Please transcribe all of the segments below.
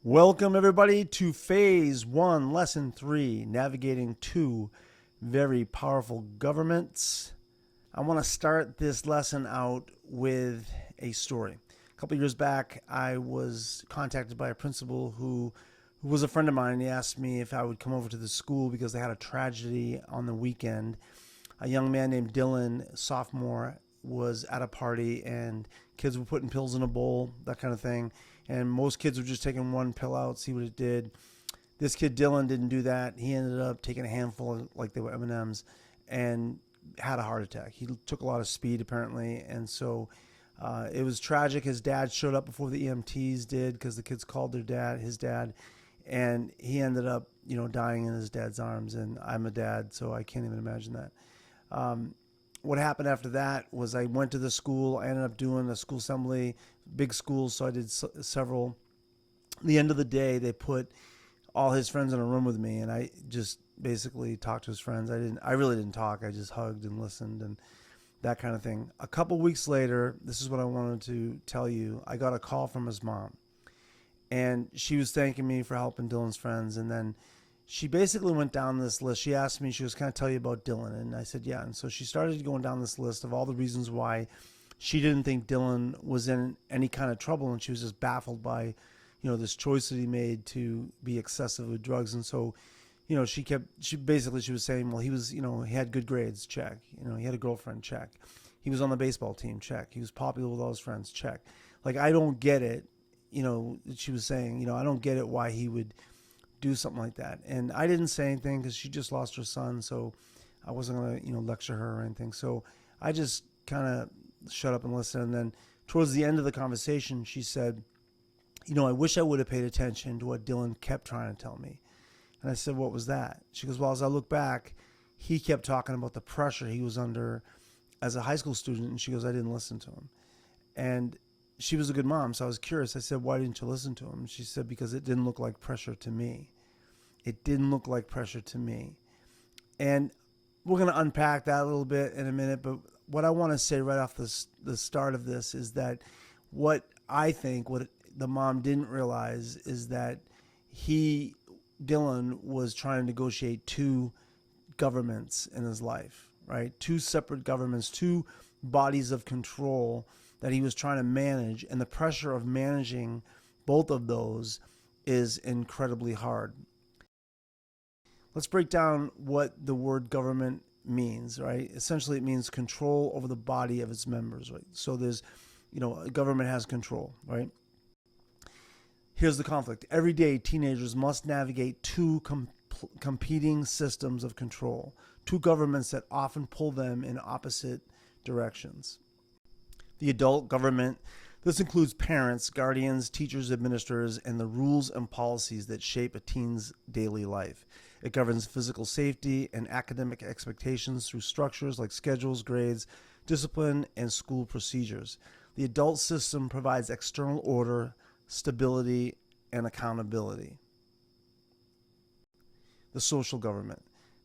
Welcome, everybody, to Phase 1, Lesson 3, Navigating Two Very Powerful Governments. I want to start this lesson out with a story. A couple years back, I was contacted by a principal who was a friend of mine. He asked me if I would come over to the school because they had a tragedy on the weekend. A young man named Dylan, sophomore, was at a party and kids were putting pills in a bowl, that kind of thing. And most kids were just taking one pill out, see what it did. This kid, Dylan, didn't do that. He ended up taking a handful like they were M&Ms and had a heart attack. He took a lot of speed, apparently. And so it was tragic. His dad showed up before the EMTs did because the kids called his dad. And he ended up, dying in his dad's arms. And I'm a dad, so I can't even imagine that. What happened after that was I went to the school. I ended up doing a school assembly, big school, so I did several. At the end of the day, they put all his friends in a room with me, and I just basically talked to his friends. I really didn't talk. I just hugged and listened and that kind of thing. A couple weeks later, this is what I wanted to tell you. I got a call from his mom, and she was thanking me for helping Dylan's friends, and then she basically went down this list. She asked me, she was kind of tell you about Dylan. And I said, yeah. And so she started going down this list of all the reasons why she didn't think Dylan was in any kind of trouble. And she was just baffled by, this choice that he made to be excessive with drugs. And so, she was saying, well, he was, he had good grades, check. He had a girlfriend, check. He was on the baseball team, check. He was popular with all his friends, check. Like, I don't get it. She was saying, I don't get it why he would do something like that. And I didn't say anything because she just lost her son, so I wasn't going to lecture her or anything. So I just kind of shut up and listened. And then towards the end of the conversation, she said, I wish I would have paid attention to what Dylan kept trying to tell me. And I said, what was that? She goes, well, as I look back, he kept talking about the pressure he was under as a high school student. And she goes, I didn't listen to him. And she was a good mom, so I was curious. I said, why didn't you listen to him? And she said, because it didn't look like pressure to me. It didn't look like pressure to me. And we're going to unpack that a little bit in a minute. But what I want to say right off the start of this is that what the mom didn't realize is that Dylan, was trying to negotiate two governments in his life, right? Two separate governments, two bodies of control that he was trying to manage. And the pressure of managing both of those is incredibly hard. Let's break down what the word government means, right? Essentially, it means control over the body of its members, right? So there's, a government has control, right? Here's the conflict. Every day, teenagers must navigate two competing systems of control, two governments that often pull them in opposite directions. The adult government. This includes parents, guardians, teachers, administrators, and the rules and policies that shape a teen's daily life. It governs physical safety and academic expectations through structures like schedules, grades, discipline, and school procedures. The adult system provides external order, stability, and accountability. The social government.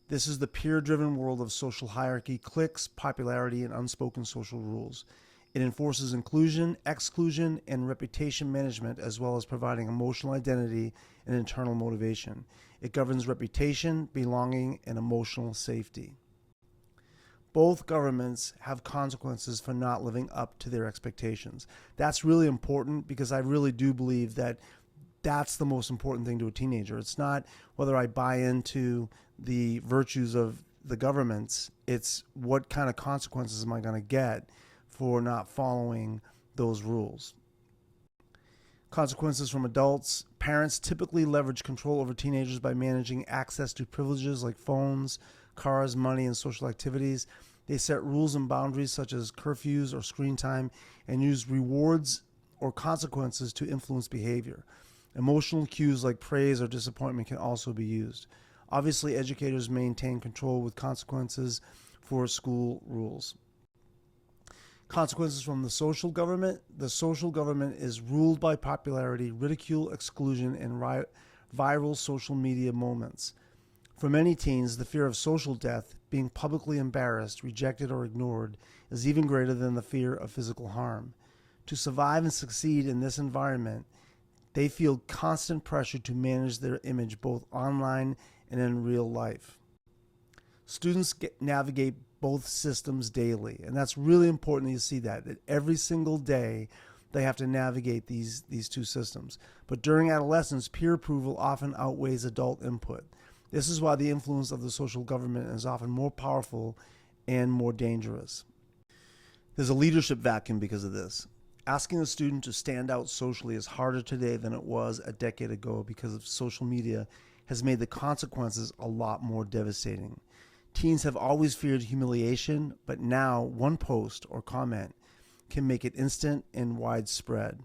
This is the peer-driven world of social hierarchy, cliques, popularity, and unspoken social rules. It enforces inclusion, exclusion, and reputation management, as well as providing emotional identity and internal motivation. It governs reputation, belonging, and emotional safety. Both governments have consequences for not living up to their expectations. That's really important because I really do believe that that's the most important thing to a teenager. It's not whether I buy into the virtues of the governments. It's what kind of consequences am I going to get for not following those rules. Consequences from adults. Parents typically leverage control over teenagers by managing access to privileges like phones, cars, money, and social activities. They set rules and boundaries such as curfews or screen time and use rewards or consequences to influence behavior. Emotional cues like praise or disappointment can also be used. Obviously, educators maintain control with consequences for school rules. Consequences from the social government. The social government is ruled by popularity, ridicule, exclusion, and viral social media moments. For many teens, the fear of social death, being publicly embarrassed, rejected, or ignored, is even greater than the fear of physical harm. To survive and succeed in this environment, They feel constant pressure to manage their image both online and in real life. Students navigate both systems daily, and that's really important that you see that every single day they have to navigate these two systems. But during adolescence, peer approval often outweighs adult input. This is why the influence of the social government is often more powerful and more dangerous. There's a leadership vacuum because of this. Asking a student to stand out socially is harder today than it was a decade ago because of social media has made the consequences a lot more devastating. Teens have always feared humiliation, but now one post or comment can make it instant and widespread.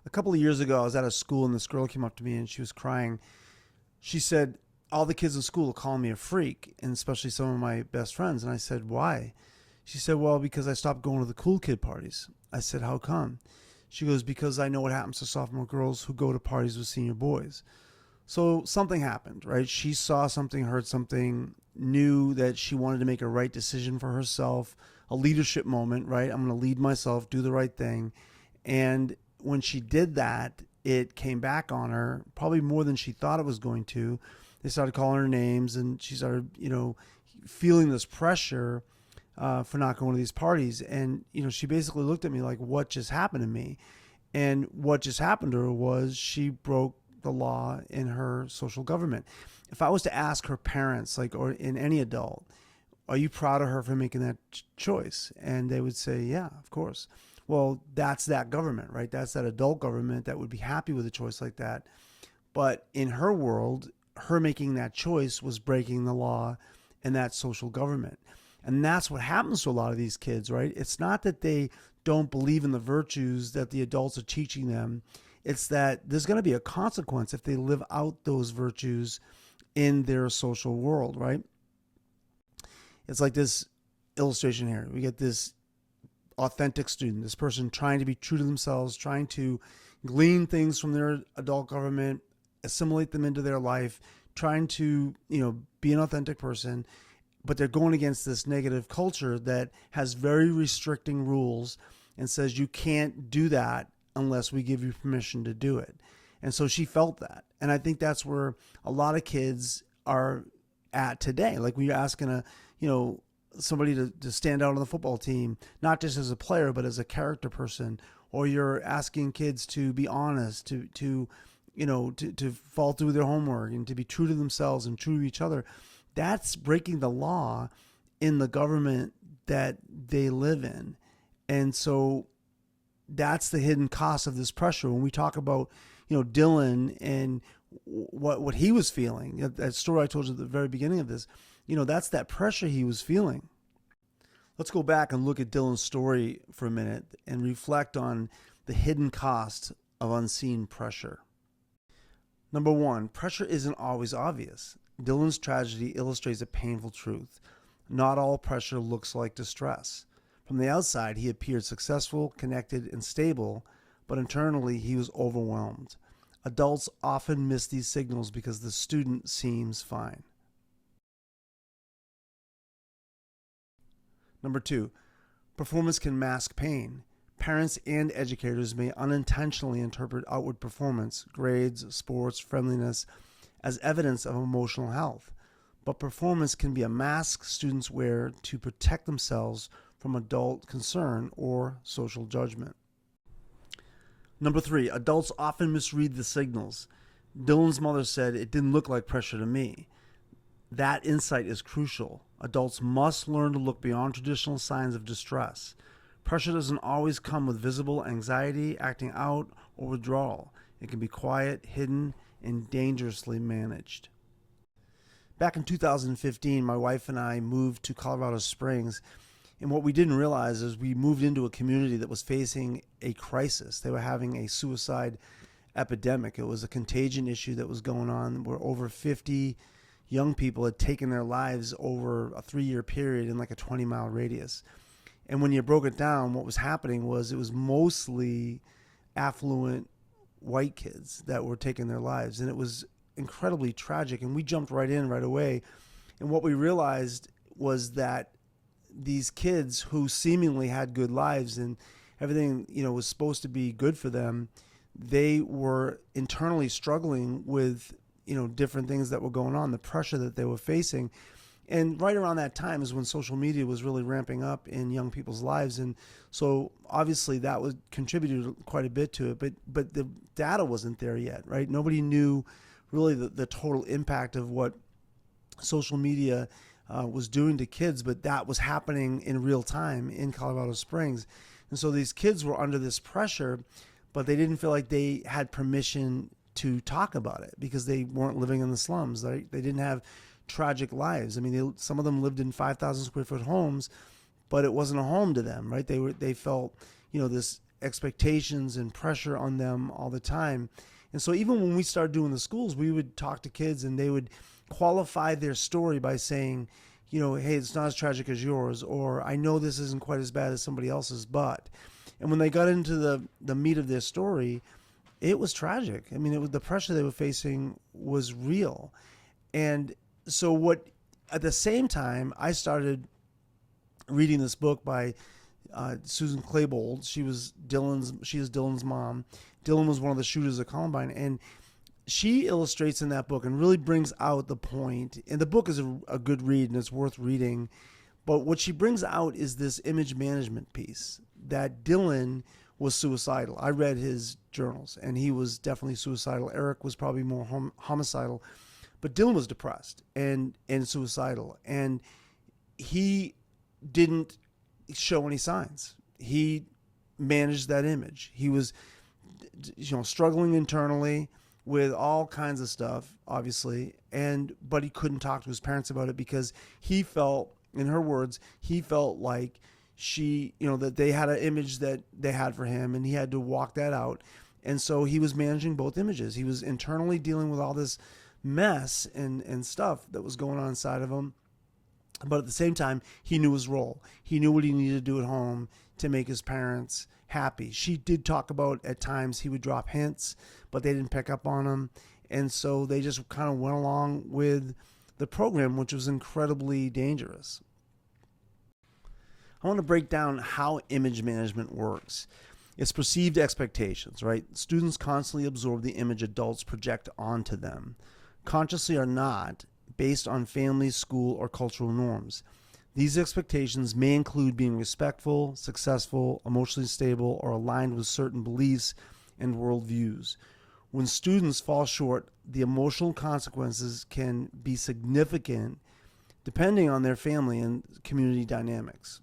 A couple of years ago, I was at a school and this girl came up to me and she was crying. She said, all the kids in school call me a freak, and especially some of my best friends. And I said, why? She said, well, because I stopped going to the cool kid parties. I said, how come? She goes, because I know what happens to sophomore girls who go to parties with senior boys. So something happened, right? She saw something, heard something, knew that she wanted to make a right decision for herself, a leadership moment, right? I'm going to lead myself, do the right thing. And when she did that, it came back on her, probably more than she thought it was going to. They started calling her names and she started, feeling this pressure for not going to these parties. And, she basically looked at me like, what just happened to me? And what just happened to her was she broke the law in her social government. If I was to ask her parents, or in any adult, are you proud of her for making that choice? And they would say, yeah, of course. Well, that's that government, right? That's that adult government that would be happy with a choice like that. But in her world, her making that choice was breaking the law in that social government. And that's what happens to a lot of these kids, right? It's not that they don't believe in the virtues that the adults are teaching them. It's that there's going to be a consequence if they live out those virtues in their social world, right? It's like this illustration here. We get this authentic student, this person trying to be true to themselves, trying to glean things from their adult government, assimilate them into their life, trying to, be an authentic person, but they're going against this negative culture that has very restricting rules and says you can't do that unless we give you permission to do it. And so she felt that. And I think that's where a lot of kids are at today. Like when you're asking somebody to stand out on the football team, not just as a player, but as a character person, or you're asking kids to be honest, to fall through their homework and to be true to themselves and true to each other. That's breaking the law in the government that they live in. And so that's the hidden cost of this pressure. When we talk about, Dylan and what he was feeling, that story I told you at the very beginning of this, that's that pressure he was feeling. Let's go back and look at Dylan's story for a minute and reflect on the hidden cost of unseen pressure. Number one, pressure isn't always obvious. Dylan's tragedy illustrates a painful truth. Not all pressure looks like distress. From the outside, he appeared successful, connected, and stable, but internally he was overwhelmed. Adults often miss these signals because the student seems fine. Number two, performance can mask pain. Parents and educators may unintentionally interpret outward performance, grades, sports, friendliness, as evidence of emotional health. But performance can be a mask students wear to protect themselves from adult concern or social judgment. Number three, adults often misread the signals. Dylan's mother said, "It didn't look like pressure to me." That insight is crucial. Adults must learn to look beyond traditional signs of distress. Pressure doesn't always come with visible anxiety, acting out, or withdrawal. It can be quiet, hidden, and dangerously managed. Back in 2015, my wife and I moved to Colorado Springs, and what we didn't realize is we moved into a community that was facing a crisis. They were having a suicide epidemic. It was a contagion issue that was going on where over 50 young people had taken their lives over a 3-year period in like a 20-mile radius. And when you broke it down, what was happening was it was mostly affluent white kids that were taking their lives. And it was incredibly tragic. And we jumped right in right away. And what we realized was that these kids who seemingly had good lives and everything, was supposed to be good for them, they were internally struggling with, different things that were going on, the pressure that they were facing. And right around that time is when social media was really ramping up in young people's lives. And so obviously that was contributed quite a bit to it, but the data wasn't there yet, right? Nobody knew really the total impact of what social media was doing to kids, but that was happening in real time in Colorado Springs. And so these kids were under this pressure, but they didn't feel like they had permission to talk about it because they weren't living in the slums. They didn't have tragic lives. I mean, some of them lived in 5,000 square foot homes, but it wasn't a home to them, right? They felt, this expectations and pressure on them all the time. And so even when we started doing the schools, we would talk to kids and they would qualify their story by saying, hey, it's not as tragic as yours, or I know this isn't quite as bad as somebody else's, but. And when they got into the meat of their story, it was tragic. I mean, the pressure they were facing was real. And so at the same time, I started reading this book by Susan Klebold. She is Dylan's mom. Dylan was one of the shooters at Columbine, and she illustrates in that book and really brings out the point. And the book is a good read and it's worth reading. But what she brings out is this image management piece, that Dylan was suicidal. I read his journals and he was definitely suicidal. Eric was probably more homicidal, but Dylan was depressed and suicidal. And he didn't show any signs. He managed that image. He was, struggling internally with all kinds of stuff, obviously, but he couldn't talk to his parents about it because he felt, in her words, he felt like that they had an image that they had for him and he had to walk that out. And so he was managing both images. He was internally dealing with all this mess and stuff that was going on inside of him. But at the same time, he knew his role. He knew what he needed to do at home to make his parents happy. She did talk about at times he would drop hints, but they didn't pick up on them. And so they just kind of went along with the program, which was incredibly dangerous. I want to break down how image management works. It's perceived expectations, right? Students constantly absorb the image adults project onto them, consciously or not, based on family, school, or cultural norms. These expectations may include being respectful, successful, emotionally stable, or aligned with certain beliefs and worldviews. When students fall short, the emotional consequences can be significant depending on their family and community dynamics.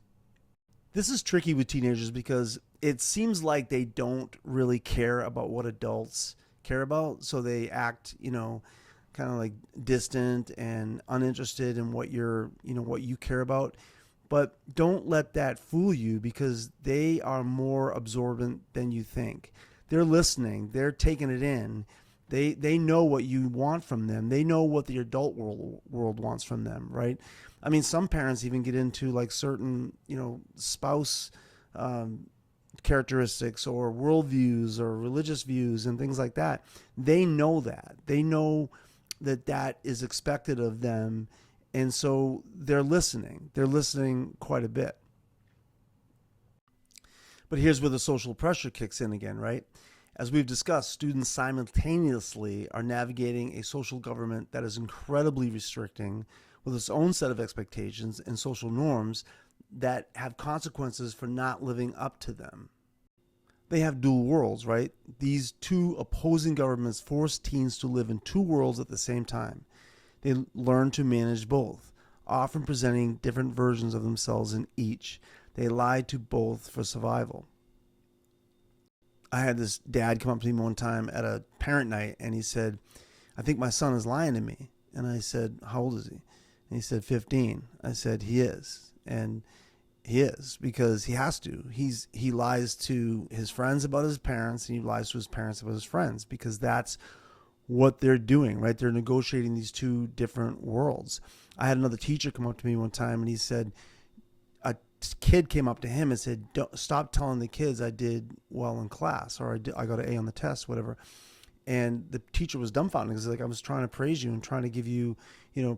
This is tricky with teenagers because it seems like they don't really care about what adults care about, so they act, kind of like distant and uninterested in what what you care about. But don't let that fool you because they are more absorbent than you think. They're listening. They're taking it in. They know what you want from them. They know what the adult world wants from them, right? I mean, some parents even get into like certain, spouse characteristics or worldviews or religious views and things like that. They know that. They know that is expected of them. And so they're listening. They're listening quite a bit. But here's where the social pressure kicks in again, right? As we've discussed, students simultaneously are navigating a social government that is incredibly restricting with its own set of expectations and social norms that have consequences for not living up to them. They have dual worlds, right? These two opposing governments force teens to live in two worlds at the same time. They learn to manage both, often presenting different versions of themselves in each. They lie to both for survival. I had this dad come up to me one time at a parent night and he said, "I think my son is lying to me." And I said, "How old is he?" And he said, 15. I said, "He is." And he is, because he has to. He lies to his friends about his parents, and he lies to his parents about his friends, because that's what they're doing, right? They're negotiating these two different worlds. I had another teacher come up to me one time, and he said, a kid came up to him and said, "Stop telling the kids I did well in class, or I got an A on the test, whatever." And the teacher was dumbfounded because like, "I was trying to praise you and trying to give you,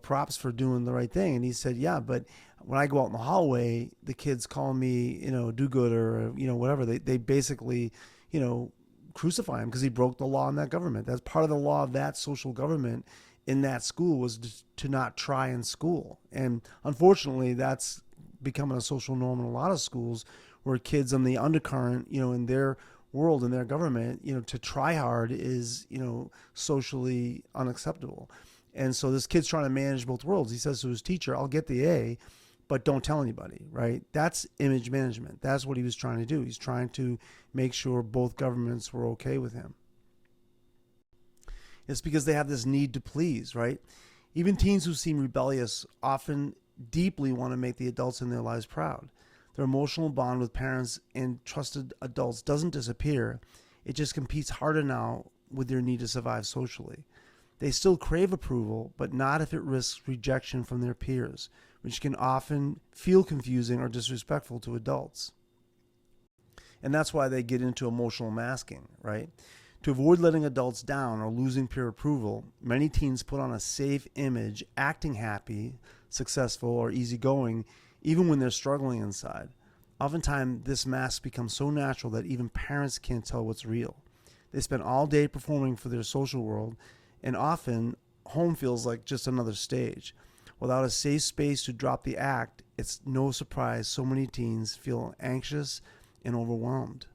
props for doing the right thing." And he said, "Yeah, but when I go out in the hallway, the kids call me, do-gooder, or, whatever. They basically, crucify him because he broke the law in that government. That's part of the law of that social government in that school, was to not try in school. And unfortunately, that's becoming a social norm in a lot of schools, where kids on the undercurrent, in their world, in their government, to try hard is, socially unacceptable. And so this kid's trying to manage both worlds. He says to his teacher, I'll get the A, but don't tell anybody, right? That's image management. That's what he was trying to do. He's trying to make sure both governments were okay with him. It's because they have this need to please, right? Even teens who seem rebellious often deeply want to make the adults in their lives proud. Their emotional bond with parents and trusted adults doesn't disappear. It just competes harder now with their need to survive socially. They still crave approval, but not if it risks rejection from their peers, which can often feel confusing or disrespectful to adults. And that's why they get into emotional masking, right? To avoid letting adults down or losing peer approval, many teens put on a safe image, acting happy, successful, or easygoing, even when they're struggling inside. Oftentimes, this mask becomes so natural that even parents can't tell what's real. They spend all day performing for their social world, and often home feels like just another stage. Without a safe space to drop the act, it's no surprise so many teens feel anxious and overwhelmed.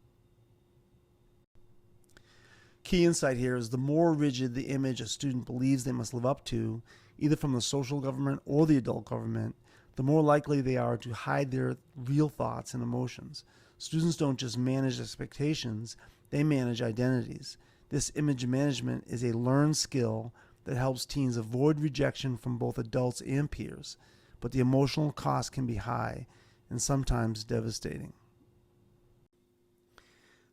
Key insight here is the more rigid the image a student believes they must live up to, either from the social government or the adult government, the more likely they are to hide their real thoughts and emotions. Students don't just manage expectations, they manage identities. This image management is a learned skill that helps teens avoid rejection from both adults and peers, but the emotional cost can be high and sometimes devastating.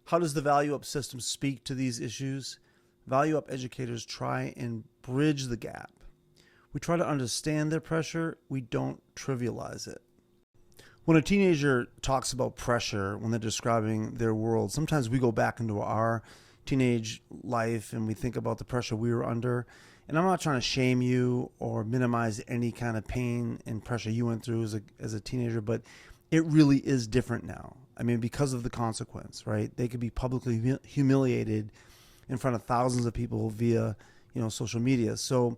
How does the Value Up system speak to these issues? Value Up educators try and bridge the gap. We try to understand their pressure, we don't trivialize it. When a teenager talks about pressure when they're describing their world, sometimes we go back into our teenage life and we think about the pressure we were under. And I'm not trying to shame you or minimize any kind of pain and pressure you went through as a teenager, but it really is different now. I mean, because of the consequence, right? They could be publicly humiliated in front of thousands of people via, social media. So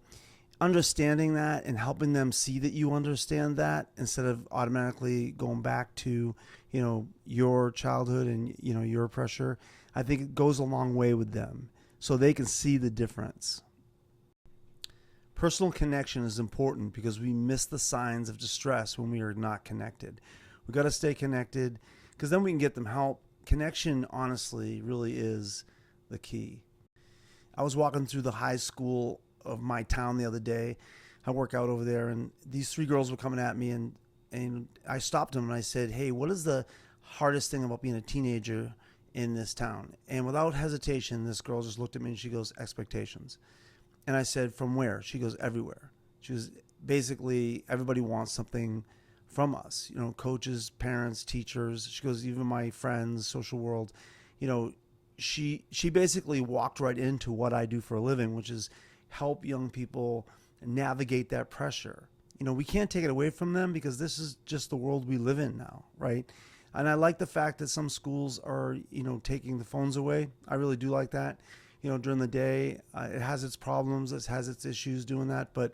understanding that and helping them see that you understand that instead of automatically going back to, your childhood and, your pressure, I think it goes a long way with them so they can see the difference. Personal connection is important because we miss the signs of distress when we are not connected. We got to stay connected because then we can get them help. Connection, honestly, really is the key. I was walking through the high school of my town the other day. I work out over there, and these three girls were coming at me, and I stopped them and I said, hey, what is the hardest thing about being a teenager in this town? And without hesitation, this girl just looked at me and she goes, expectations. And I said, from where? She goes, everywhere. She was basically, everybody wants something from us, coaches, parents, teachers. She goes, even my friends, social world, she basically walked right into what I do for a living, which is help young people navigate that pressure. We can't take it away from them because this is just the world we live in now, right? And I like the fact that some schools are, taking the phones away. I really do like that. During the day, it has its problems, it has its issues doing that, but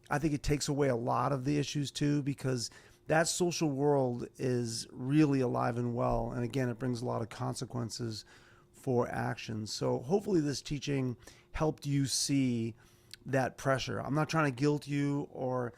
I think it takes away a lot of the issues too, because that social world is really alive and well. And again, it brings a lot of consequences for actions. So hopefully this teaching helped you see that pressure. I'm not trying to guilt you or,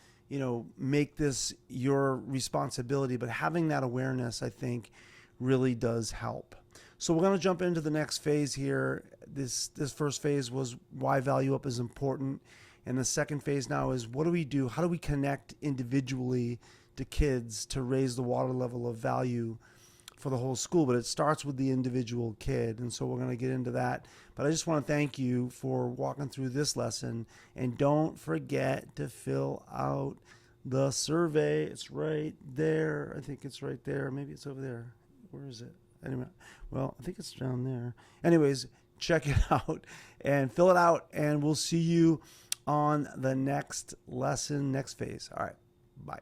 make this your responsibility, but having that awareness, I think, really does help. So we're going to jump into the next phase here. This first phase was why Value Up is important. And the second phase now is what do we do? How do we connect individually to kids to raise the water level of value for the whole school? But it starts with the individual kid. And so we're going to get into that. But I just want to thank you for walking through this lesson. And don't forget to fill out the survey. It's right there. I think it's right there. Maybe it's over there. Where is it? Anyway, well, I think it's down there. Anyways, check it out and fill it out. And we'll see you on the next lesson, next phase. All right. Bye.